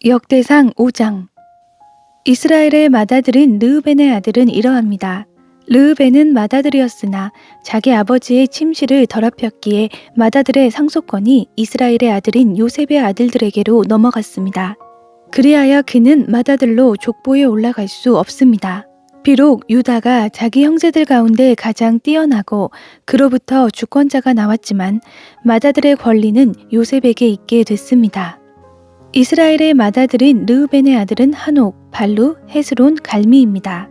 역대상 5장. 이스라엘의 맏아들인 르우벤의 아들은 이러합니다. 르우벤은 맏아들이었으나 자기 아버지의 침실을 더럽혔기에 맏아들의 상속권이 이스라엘의 아들인 요셉의 아들들에게로 넘어갔습니다. 그리하여 그는 맏아들로 족보에 올라갈 수 없습니다. 비록 유다가 자기 형제들 가운데 가장 뛰어나고 그로부터 주권자가 나왔지만 맏아들의 권리는 요셉에게 있게 됐습니다. 이스라엘의 맏아들인 르우벤의 아들은 한옥, 발루, 헤스론, 갈미입니다.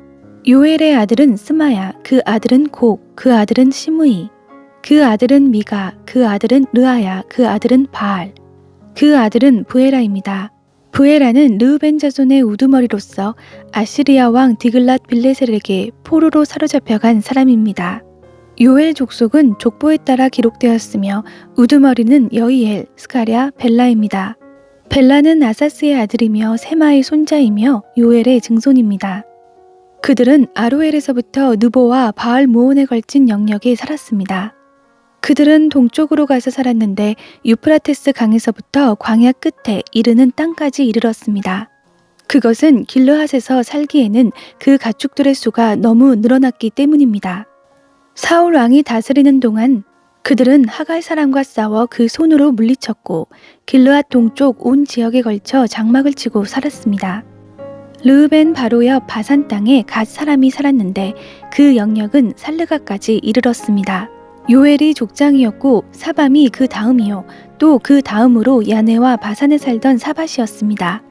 요엘의 아들은 스마야, 그 아들은 곡, 그 아들은 시므이, 그 아들은 미가, 그 아들은 르아야, 그 아들은 바알, 그 아들은 부에라입니다. 부에라는 르우벤 자손의 우두머리로서 아시리아 왕 디글랏 빌레셀에게 포로로 사로잡혀간 사람입니다. 요엘 족속은 족보에 따라 기록되었으며 우두머리는 여이엘, 스가랴, 벨라입니다. 벨라는 아사스의 아들이며 세마의 손자이며 요엘의 증손입니다. 그들은 아로엘에서부터 느보와 바알 무온에 걸친 영역에 살았습니다. 그들은 동쪽으로 가서 살았는데 유프라테스 강에서부터 광야 끝에 이르는 땅까지 이르렀습니다. 그것은 길르앗에서 살기에는 그 가축들의 수가 너무 늘어났기 때문입니다. 사울 왕이 다스리는 동안 그들은 하갈 사람과 싸워 그 손으로 물리쳤고 길르앗 동쪽 온 지역에 걸쳐 장막을 치고 살았습니다. 르우벤 바로 옆 바산 땅에 갓 사람이 살았는데 그 영역은 살르가까지 이르렀습니다. 요엘이 족장이었고 사밤이 그 다음이요 또 그 다음으로 야네와 바산에 살던 사밧이었습니다.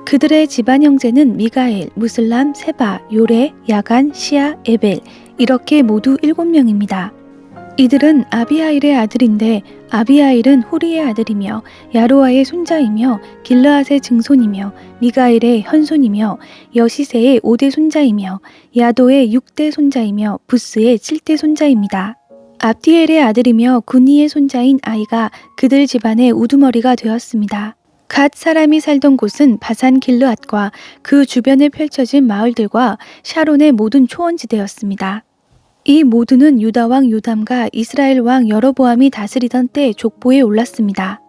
그들의 집안 형제는 미가엘, 무슬람, 세바, 요레, 야간, 시아, 에벨 이렇게 모두 7명입니다. 이들은 아비하일의 아들인데 아비하일은 후리의 아들이며 야로아의 손자이며 길르앗의 증손이며 미가엘의 현손이며 여시세의 5대 손자이며 야도의 6대 손자이며 부스의 7대 손자입니다. 압디엘의 아들이며 구니의 손자인 아이가 그들 집안의 우두머리가 되었습니다. 갓 사람이 살던 곳은 바산 길르앗과 그 주변에 펼쳐진 마을들과 샤론의 모든 초원지대였습니다. 이 모두는 유다 왕 요담과 이스라엘 왕 여로보암이 다스리던 때 족보에 올랐습니다.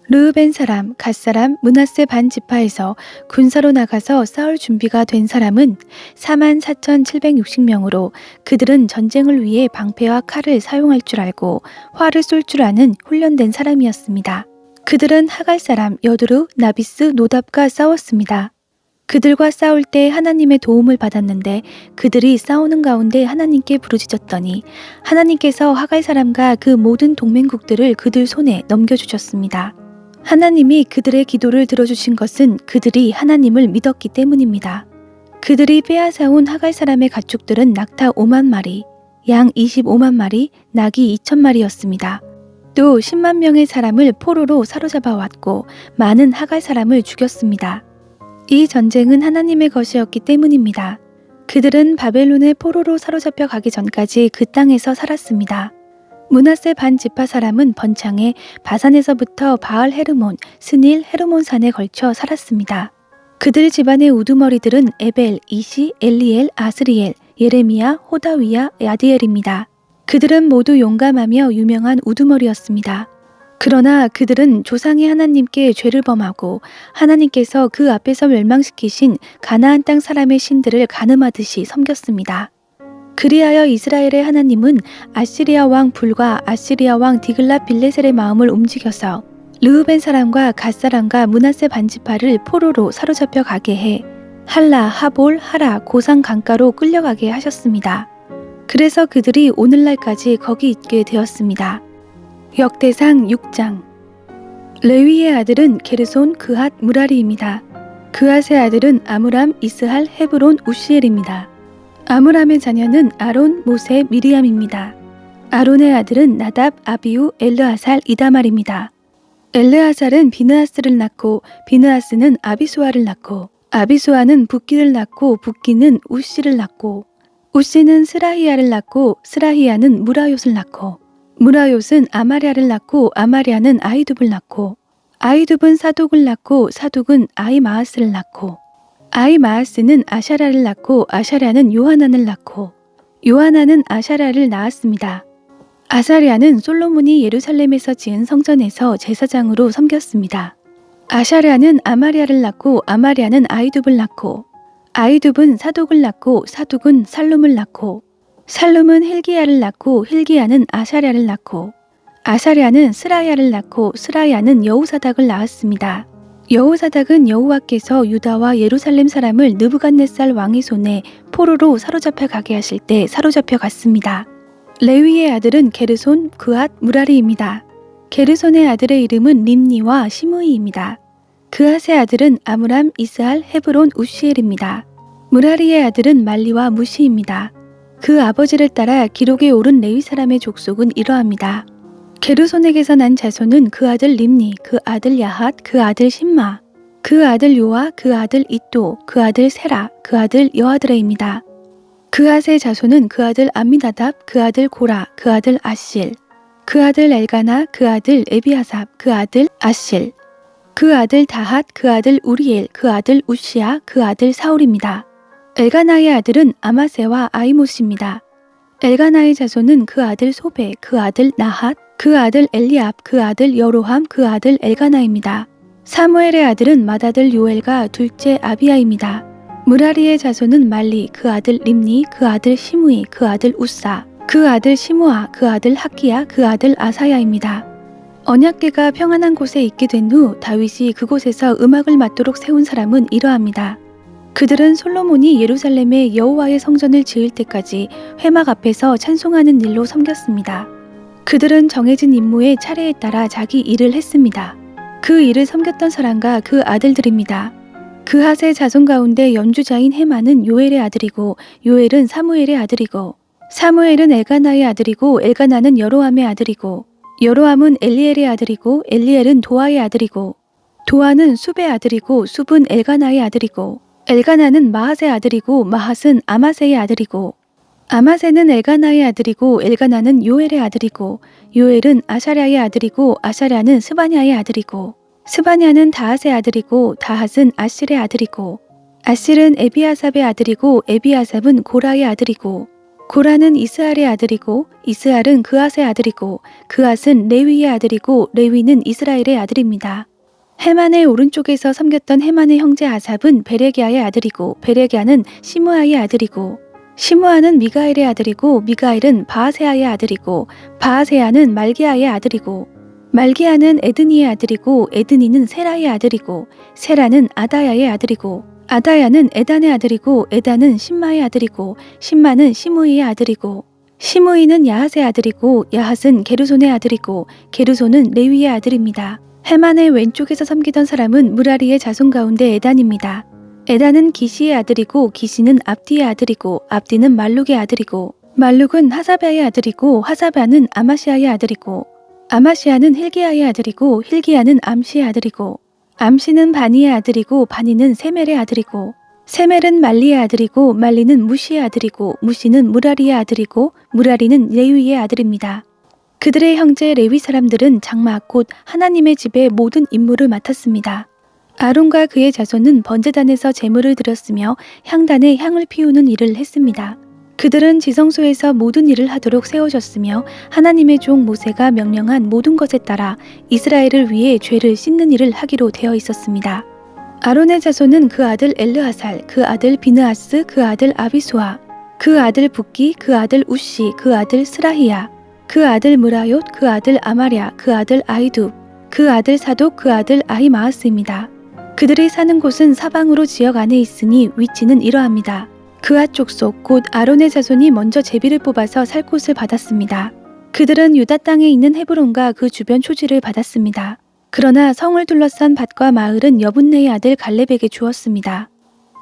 르우벤 사람, 갓 사람, 므낫세 반 지파에서 군사로 나가서 싸울 준비가 된 사람은 44,760명으로 그들은 전쟁을 위해 방패와 칼을 사용할 줄 알고 활을 쏠 줄 아는 훈련된 사람이었습니다. 그들은 하갈 사람 여드루, 나비스, 노답과 싸웠습니다. 그들과 싸울 때 하나님의 도움을 받았는데 그들이 싸우는 가운데 하나님께 부르짖었더니 하나님께서 하갈 사람과 그 모든 동맹국들을 그들 손에 넘겨주셨습니다. 하나님이 그들의 기도를 들어주신 것은 그들이 하나님을 믿었기 때문입니다. 그들이 빼앗아온 하갈 사람의 가축들은 낙타 5만 마리, 양 25만 마리, 낙이 2천 마리였습니다. 또 10만 명의 사람을 포로로 사로잡아 왔고 많은 하갈 사람을 죽였습니다. 이 전쟁은 하나님의 것이었기 때문입니다. 그들은 바벨론의 포로로 사로잡혀 가기 전까지 그 땅에서 살았습니다. 므낫세 반 지파 사람은 번창에 바산에서부터 바알 헤르몬, 스닐 헤르몬산에 걸쳐 살았습니다. 그들 집안의 우두머리들은 에벨, 이시, 엘리엘, 아스리엘, 예레미야, 호다위야, 야디엘입니다. 그들은 모두 용감하며 유명한 우두머리였습니다. 그러나 그들은 조상의 하나님께 죄를 범하고 하나님께서 그 앞에서 멸망시키신 가나안 땅 사람의 신들을 간음하듯이 섬겼습니다. 그리하여 이스라엘의 하나님은 아시리아 왕 불과 아시리아 왕 디글랏 빌레셀의 마음을 움직여서 르우벤 사람과 갓 사람과 므낫세 반지파를 포로로 사로잡혀 가게 해 할라, 하볼, 하라, 고산 강가로 끌려가게 하셨습니다. 그래서 그들이 오늘날까지 거기 있게 되었습니다. 역대상 6장. 레위의 아들은 게르손, 그핫, 무라리입니다. 그핫의 아들은 아므람, 이스할, 헤브론, 우시엘입니다. 아므람의 자녀는 아론, 모세, 미리암입니다. 아론의 아들은 나답, 아비우, 엘르아살, 이다말입니다. 엘르아살은 비느하스를 낳고 비느하스는 아비수아를 낳고 아비수아는 붓기를 낳고 붓기는 우시를 낳고 우시는 스라히야를 낳고 스라히야는 무라요스를 낳고 무라요스는 아마랴를 낳고 아마랴는 아이둡을 낳고 아이둡은 사독을 낳고 사독은 아이마아스를 낳고 아이마아스는 아샤랴를 낳고 아샤랴는 요하난을 낳고 요하난은 아샤랴를 낳았습니다. 아사랴는 솔로몬이 예루살렘에서 지은 성전에서 제사장으로 섬겼습니다. 아샤랴는 아마랴를 낳고 아마랴는 아이둡을 낳고 아이둡은 사독을 낳고 사독은 살룸을 낳고 살룸은 힐기야를 낳고 힐기야는 아샤랴를 낳고 아샤랴는 스라야를 낳고 스라야는 여호사닥을 낳았습니다. 여호사닥은 여호와께서 유다와 예루살렘 사람을 느부갓네살 왕의 손에 포로로 사로잡혀 가게 하실 때 사로잡혀 갔습니다. 레위의 아들은 게르손, 그앗, 무라리입니다. 게르손의 아들의 이름은 림니와 시므이입니다. 그앗의 아들은 아므람, 이스알, 헤브론, 우시엘입니다. 무라리의 아들은 말리와 무시입니다. 그 아버지를 따라 기록에 오른 레위 사람의 족속은 이러합니다. 게르손에게서 난 자손은 그 아들 림니, 그 아들 야핫, 그 아들 심마, 그 아들 요아, 그 아들 이또, 그 아들 세라, 그 아들 여아드레입니다. 그앗의 자손은 그 아들 암미나답, 그 아들 고라, 그 아들 아실, 그 아들 엘가나, 그 아들 에비아삽, 그 아들 아실, 그 아들 다핫, 그 아들 우리엘, 그 아들 우시야, 그 아들 사울입니다. 엘가나의 아들은 아마세와 아이모스입니다. 엘가나의 자손은 그 아들 소베, 그 아들 나핫, 그 아들 엘리압, 그 아들 여로함, 그 아들 엘가나입니다. 사무엘의 아들은 맏아들 요엘과 둘째 아비야입니다. 무라리의 자손은 말리, 그 아들 림니, 그 아들 시므이, 그 아들 우사, 그 아들 시므아, 그 아들 학기야, 그 아들 아사야입니다. 언약궤가 평안한 곳에 있게 된 후 다윗이 그곳에서 음악을 맡도록 세운 사람은 이러합니다. 그들은 솔로몬이 예루살렘에 여호와의 성전을 지을 때까지 회막 앞에서 찬송하는 일로 섬겼습니다. 그들은 정해진 임무의 차례에 따라 자기 일을 했습니다. 그 일을 섬겼던 사람과 그 아들들입니다. 그핫의 자손 가운데 연주자인 헤만은 요엘의 아들이고 요엘은 사무엘의 아들이고 사무엘은 엘가나의 아들이고 엘가나는 여로함의 아들이고 여로함은 엘리엘의 아들이고 엘리엘은 도아의 아들이고 도아는 숲의 아들이고 숲은 엘가나의 아들이고 엘가나는 마핫의 아들이고 마핫은 아마세의 아들이고 아마세는 엘가나의 아들이고 엘가나는 요엘의 아들이고 요엘은 아샤랴의 아들이고 아샤랴는 스바냐의 아들이고 스바냐는 다핫의 아들이고 다핫은 아실의 아들이고 아실은 에비아삽의 아들이고 에비아삽은 고라의 아들이고 고라는 이스알의 아들이고 이스알은 그앗의 아들이고 그앗은 레위의 아들이고 레위는 이스라엘의 아들입니다. 헤만의 오른쪽에서 섬겼던 헤만의 형제 아삽은 베레기야의 아들이고 베레기야는 시므아의 아들이고 시므아는 미가엘의 아들이고 미가엘은 바아세아의 아들이고 바아세아는 말기야의 아들이고 말기야는 에드니의 아들이고 에드니는 세라의 아들이고 세라는 아다야의 아들이고 아다야는 에단의 아들이고 에단은 심마의 아들이고 심마는 시므이의 아들이고 시므이는 야핫의 아들이고 야핫은 게르손의 아들이고 게르손은 레위의 아들입니다. 헤만의 왼쪽에서 섬기던 사람은 무라리의 자손 가운데 에단입니다. 에단은 기시의 아들이고 기시는 압디의 아들이고 압디는 말룩의 아들이고 말룩은 하사바의 아들이고 하사바는 아마시아의 아들이고 아마시아는 힐기야의 아들이고 힐기야는 암시의 아들이고 암시는 바니의 아들이고 바니는 세멜의 아들이고 세멜은 말리의 아들이고 말리는 무시의 아들이고 무시는 무라리의 아들이고 무라리는 레위의 아들입니다. 그들의 형제 레위 사람들은 장막 곧 하나님의 집의 모든 임무를 맡았습니다. 아론과 그의 자손은 번제단에서 제물을 드렸으며 향단에 향을 피우는 일을 했습니다. 그들은 지성소에서 모든 일을 하도록 세워졌으며 하나님의 종 모세가 명령한 모든 것에 따라 이스라엘을 위해 죄를 씻는 일을 하기로 되어 있었습니다. 아론의 자손은 그 아들 엘르하살, 그 아들 비느하스, 그 아들 아비수아, 그 아들 붓기, 그 아들 우시, 그 아들 스라히야, 그 아들 무라욤, 그 아들 아마랴, 그 아들 아이둡, 그 아들 사독, 그 아들 아히마아스입니다. 그들이 사는 곳은 사방으로 지역 안에 있으니 위치는 이러합니다. 그앗 족속 곧 아론의 자손이 먼저 제비를 뽑아서 살 곳을 받았습니다. 그들은 유다 땅에 있는 헤브론과 그 주변 초지를 받았습니다. 그러나 성을 둘러싼 밭과 마을은 여분네의 아들 갈렙에게 주었습니다.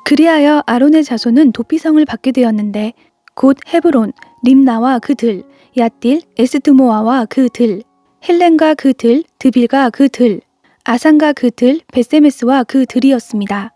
그리하여 아론의 자손은 도피성을 받게 되었는데 곧 헤브론, 림나와 그 들, 얏딜, 에스드모아와 그 들, 헬렌과 그 들, 드빌과 그 들, 아산과 그 들, 베세메스와 그 들이었습니다.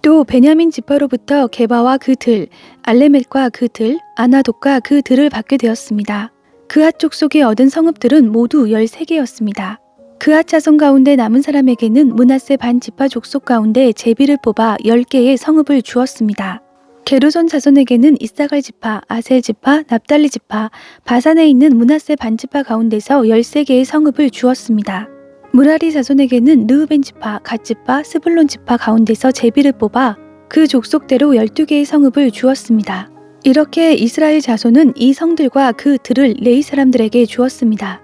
또 베냐민 지파로부터 게바와 그 들, 알레멜과 그 들, 아나돗과 그 들을 받게 되었습니다. 그앗 족속이 얻은 성읍들은 모두 13개였습니다. 그앗 자손 가운데 남은 사람에게는 므낫세 반 지파 족속 가운데 제비를 뽑아 10개의 성읍을 주었습니다. 게르손 자손에게는 이사갈 지파, 아셀 지파, 납달리 지파, 바산에 있는 므낫세 반 지파 가운데서 13개의 성읍을 주었습니다. 무라리 자손에게는 르우벤 지파, 갓 지파, 스불론 지파 가운데서 제비를 뽑아 그 족속대로 12개의 성읍을 주었습니다. 이렇게 이스라엘 자손은 이 성들과 그 들을 레위 사람들에게 주었습니다.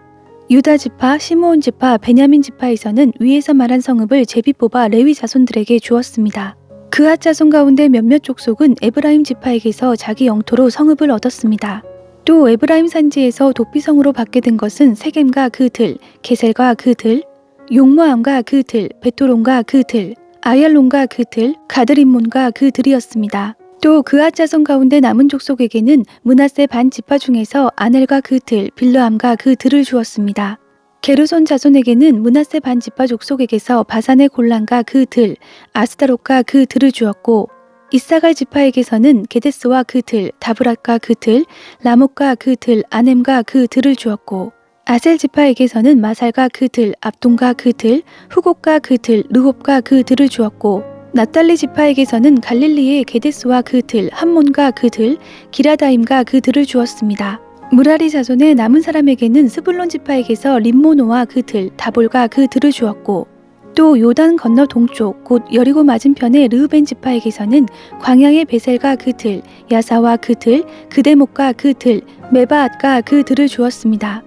유다 지파, 시므온 지파, 베냐민 지파에서는 위에서 말한 성읍을 제비 뽑아 레위 자손들에게 주었습니다. 그앗 자손 가운데 몇몇 족속은 에브라임 지파에게서 자기 영토로 성읍을 얻었습니다. 또 에브라임 산지에서 도피성으로 받게 된 것은 세겜과 그 들, 게셀과 그 들, 용모함과 그 들, 베토론과 그 들, 아얄론과 그 들, 가드림몬과 그 들이었습니다. 또 그앗 자손 가운데 남은 족속에게는 므낫세 반 지파 중에서 아넬과 그 들, 빌르함과 그 들을 주었습니다. 게르손 자손에게는 므낫세 반 지파 족속에게서 바산의 골란과 그 들, 아스다롯과 그 들을 주었고, 이사갈 지파에게서는 게데스와 그 들, 다브랏과 그 들, 라못과 그 들, 아넴과 그 들을 주었고, 아셀 지파에게서는 마살과 그 들, 압돈과 그 들, 후곡과 그 들, 르홉과 그 들을 주었고, 납달리 지파에게서는 갈릴리의 게데스와 그 들, 함몬과 그 들, 기라다임과 그 들을 주었습니다. 무라리 자손의 남은 사람에게는 스불론 지파에게서 림모노와 그 들, 다볼과 그 들을 주었고, 또 요단 건너 동쪽 곧 여리고 맞은편의 르우벤 지파에게서는 광야의 베셀과 그 들, 야사와 그 들, 그데목과 그 들, 메바앗과 그 들을 주었습니다.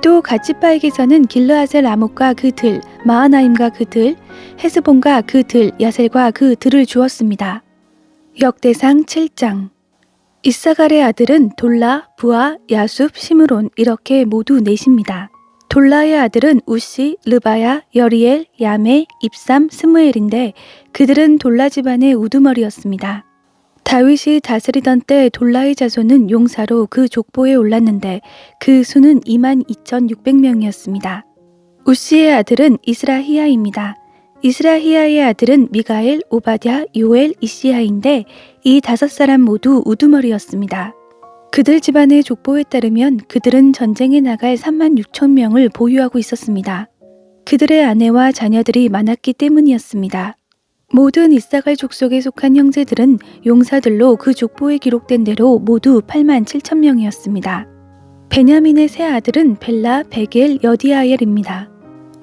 또 갓 지파에게서는 길르앗의 라못과 그 들, 마하나임과 그 들, 헤스본과 그 들, 야셀과 그 들을 주었습니다. 역대상 7장. 이사갈의 아들은 돌라, 부아, 야숲, 시므론 이렇게 모두 넷입니다. 돌라의 아들은 우시, 르바야, 여리엘, 야메, 입삼, 스무엘인데 그들은 돌라 집안의 우두머리였습니다. 다윗이 다스리던 때 돌라의 자손은 용사로 그 족보에 올랐는데 그 수는 22,600명이었습니다. 우시의 아들은 이스라히야입니다. 이스라히야의 아들은 미가엘, 오바댜, 요엘, 이시야인데 이 5사람 모두 우두머리였습니다. 그들 집안의 족보에 따르면 그들은 전쟁에 나갈 36,000명을 보유하고 있었습니다. 그들의 아내와 자녀들이 많았기 때문이었습니다. 모든 이사갈 족속에 속한 형제들은 용사들로 그 족보에 기록된 대로 모두 87,000명이었습니다. 베냐민의 세 아들은 벨라, 베겔, 여디아엘입니다.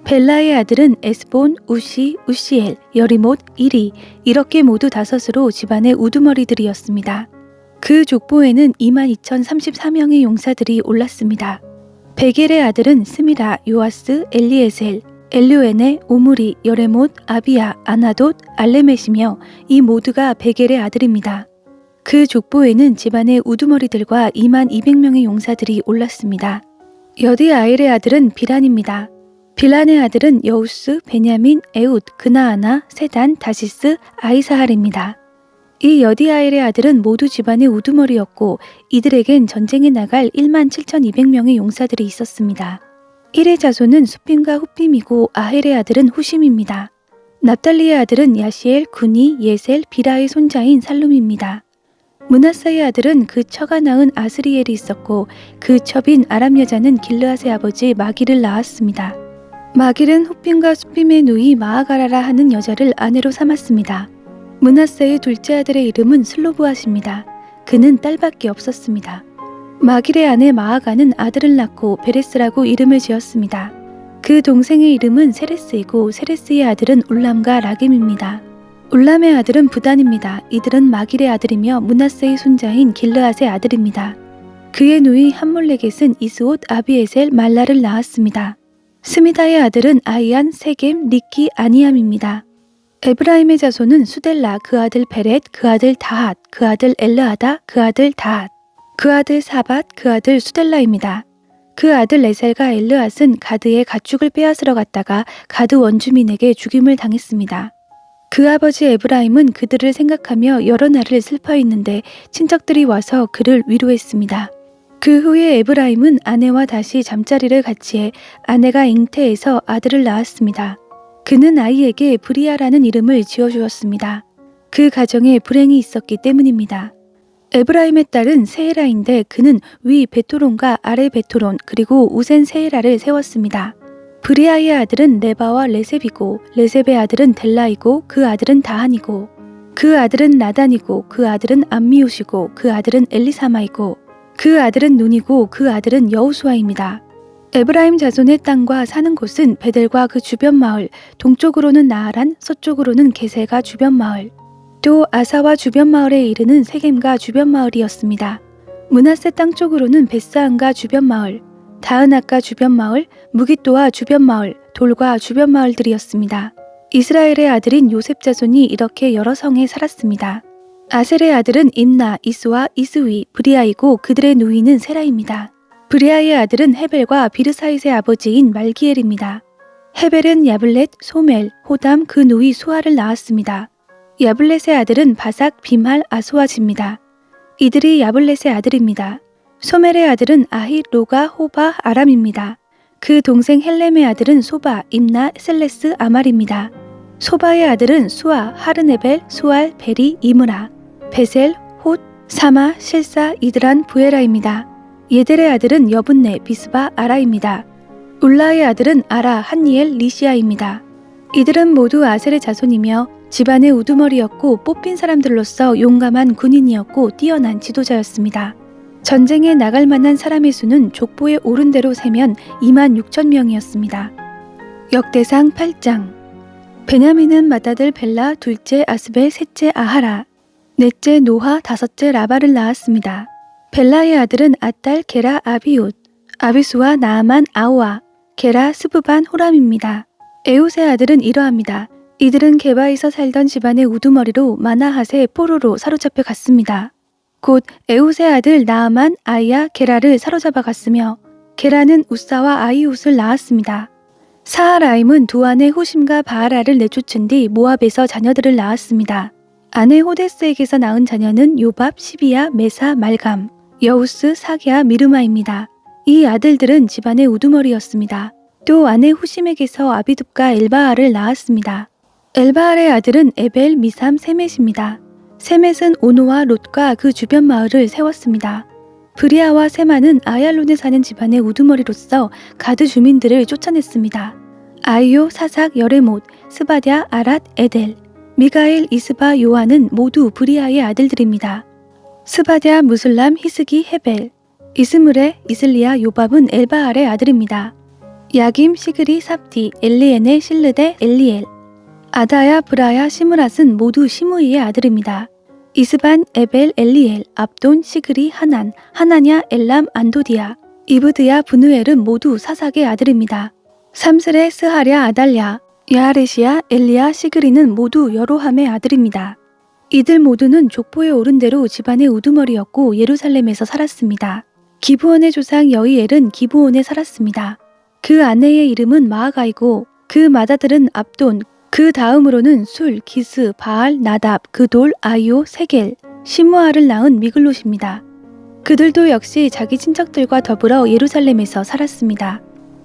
벨라의 아들은 에스본, 우시, 우시엘, 여리못, 이리 이렇게 모두 5으로 집안의 우두머리들이었습니다. 그 족보에는 22,034명의 용사들이 올랐습니다. 베겔의 아들은 스미라, 요아스, 엘리에셀, 엘류에네, 오므리, 여레못, 아비야, 아나돗, 알레멧이며 이 모두가 베겔의 아들입니다. 그 족보에는 집안의 우두머리들과 22,000명의 용사들이 올랐습니다. 여디아엘의 아들은 비란입니다. 빌란의 아들은 여우스, 베냐민, 에웃, 그나아나, 세단, 다시스, 아이사할입니다. 이 여디아엘의 아들은 모두 집안의 우두머리였고 이들에겐 전쟁에 나갈 17,200명의 용사들이 있었습니다. 1의 자손은 수핌과 후핌이고 아헬의 아들은 후심입니다. 납달리의 아들은 야시엘, 구니, 예셀, 비라의 손자인 살룸입니다. 므낫사의 아들은 그 처가 낳은 아스리엘이 있었고 그 첩인 아람 여자는 길르앗의 아버지 마길을 낳았습니다. 마길은 후핌과 수핌의 누이 마아가라라 하는 여자를 아내로 삼았습니다. 므낫사의 둘째 아들의 이름은 슬로브앗입니다. 그는 딸밖에 없었습니다. 마길의 아내 마아가는 아들을 낳고 베레스라고 이름을 지었습니다. 그 동생의 이름은 세레스이고 세레스의 아들은 울람과 라겜입니다. 울람의 아들은 부단입니다. 이들은 마길의 아들이며 므낫세의 손자인 길르앗의 아들입니다. 그의 누이 함몰레겟은 이스옷, 아비에셀, 말라를 낳았습니다. 스미다의 아들은 아이안, 세겜, 리키, 아니암입니다. 에브라임의 자손은 수델라, 그 아들 베렛, 그 아들 다핫, 그 아들 엘르하다, 그 아들 다핫, 그 아들 사밧, 그 아들 수델라입니다. 그 아들 에셀과 엘르앗은 가드의 가축을 빼앗으러 갔다가 가드 원주민에게 죽임을 당했습니다. 그 아버지 에브라임은 그들을 생각하며 여러 날을 슬퍼했는데 친척들이 와서 그를 위로했습니다. 그 후에 에브라임은 아내와 다시 잠자리를 같이 해 아내가 잉태해서 아들을 낳았습니다. 그는 아이에게 브리아라는 이름을 지어주었습니다. 그 가정에 불행이 있었기 때문입니다. 에브라임의 딸은 세에라인데 그는 위 베토론과 아래 베토론 그리고 우센 세에라를 세웠습니다. 브리아의 아들은 레바와 레셉이고 레셉의 아들은 델라이고 그 아들은 다한이고 그 아들은 나단이고 그 아들은 암미옷이고 그 아들은 엘리사마이고 그 아들은 눈이고 그 아들은 여우수아입니다. 에브라임 자손의 땅과 사는 곳은 베델과 그 주변 마을, 동쪽으로는 나아란, 서쪽으로는 게셀과 주변 마을, 또 아사와 주변 마을에 이르는 세겜과 주변 마을이었습니다. 므낫세 땅 쪽으로는 벳사안과 주변 마을, 다은악과 주변 마을, 무깃도와 주변 마을, 돌과 주변 마을들이었습니다. 이스라엘의 아들인 요셉 자손이 이렇게 여러 성에 살았습니다. 아셀의 아들은 임나, 이스와 이스위, 브리아이고 그들의 누이는 세라입니다. 브리아의 아들은 헤벨과 비르사잇의 아버지인 말기엘입니다. 헤벨은 야블렛, 소멜, 호담 그 누이 수아를 낳았습니다. 야블렛의 아들은 바삭, 빔할, 아수아지입니다. 이들이 야블렛의 아들입니다. 소멜의 아들은 아히, 로가, 호바, 아람입니다. 그 동생 헬렘의 아들은 소바, 임나, 셀레스, 아말입니다. 소바의 아들은 수아, 하르네벨, 수알, 베리, 이므라, 베셀, 톳, 사마, 실사, 이드란, 부에라입니다. 예델의 아들은 여분네, 비스바, 아라입니다. 울라의 아들은 아라, 한니엘, 리시아입니다. 이들은 모두 아셀의 자손이며 집안의 우두머리였고 뽑힌 사람들로서 용감한 군인이었고 뛰어난 지도자였습니다. 전쟁에 나갈 만한 사람의 수는 족보에 오른 대로 세면 26,000명이었습니다. 역대상 8장. 베냐민은 맏아들 벨라, 둘째 아스벨, 셋째 아하라, 넷째 노하, 다섯째 라바를 낳았습니다. 벨라의 아들은 아딸, 게라, 아비웃, 아비수와 나아만, 아우아, 게라, 스브반, 호람입니다. 에웃의 아들은 이러합니다. 이들은 게바에서 살던 집안의 우두머리로 마나핫의 포로로 사로잡혀 갔습니다. 곧 에웃의 아들 나아만, 아이야, 게라를 사로잡아 갔으며 게라는 우사와 아이웃을 낳았습니다. 사하라임은 두 아내 후심과 바하라를 내쫓은 뒤 모압에서 자녀들을 낳았습니다. 아내 호데스에게서 낳은 자녀는 요밥, 시비야, 메사, 말감, 여우스, 사기야, 미르마입니다. 이 아들들은 집안의 우두머리였습니다. 또 아내 후심에게서 아비둡과 엘바알을 낳았습니다. 엘바알의 아들은 에벨, 미삼, 세멧입니다. 세멧은 오노와 롯과 그 주변 마을을 세웠습니다. 브리아와 세마는 아얄론에 사는 집안의 우두머리로서 가드 주민들을 쫓아냈습니다. 아이요, 사삭, 여레못, 스바랴, 아랏, 에델, 미가엘, 이스바, 요한은 모두 브리아의 아들들입니다. 스바랴, 무슬람, 히스기, 헤벨, 이스므레, 이슬리아, 요밥은 엘바알의 아들입니다. 야김, 시그리, 삽디, 엘리에네, 실르데, 엘리엘, 아다야, 브라야, 시므랏은 모두 시므이의 아들입니다. 이스반, 에벨, 엘리엘, 압돈, 시그리, 하난, 하나냐, 엘람, 안도디아, 이브드야, 브누엘은 모두 사삭의 아들입니다. 삼스레, 스하랴, 아달랴, 야하레시아, 엘리야, 시그리는 모두 여로함의 아들입니다. 이들 모두는 족보에 오른 대로 집안의 우두머리였고 예루살렘에서 살았습니다. 기브온의 조상 여이엘은 기브온에 살았습니다. 그 아내의 이름은 마아가이고 그 맏아들은 압돈, 그 다음으로는 술, 기스, 바알, 나답, 그돌, 아이오, 세겔, 시므아를 낳은 미글롯입니다. 그들도 역시 자기 친척들과 더불어 예루살렘에서 살았습니다.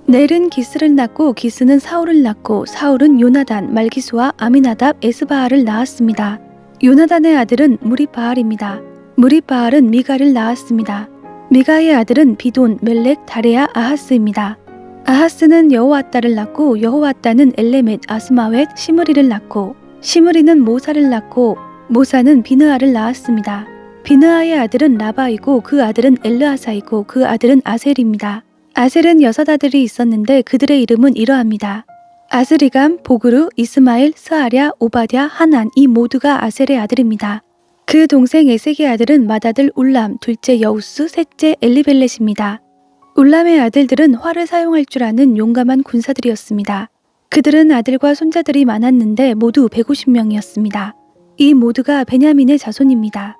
넬은 기스를 낳고 기스는 사울을 낳고 사울은 요나단, 말기수와 아미나답, 에스바알을 낳았습니다. 요나단의 아들은 무리바알입니다. 무리바알은 미가를 낳았습니다. 미가의 아들은 비돈, 멜렉, 다레아, 아하스입니다. 아하스는 여호와따를 낳고 여호와따는 엘레멧, 아스마웻, 시므리를 낳고 시므리는 모사를 낳고 모사는 비느아를 낳았습니다. 비느아의 아들은 라바이고 그 아들은 엘르아사이고 그 아들은 아셀입니다. 아셀은 6 아들이 있었는데 그들의 이름은 이러합니다. 아스리감, 보그루, 이스마엘, 스아랴, 오바댜, 하난 이 모두가 아셀의 아들입니다. 그 동생 에색의 아들은 맏아들 울람, 둘째 여우스, 셋째 엘리벨렛입니다. 울람의 아들들은 활을 사용할 줄 아는 용감한 군사들이었습니다. 그들은 아들과 손자들이 많았는데 모두 150명이었습니다. 이 모두가 베냐민의 자손입니다.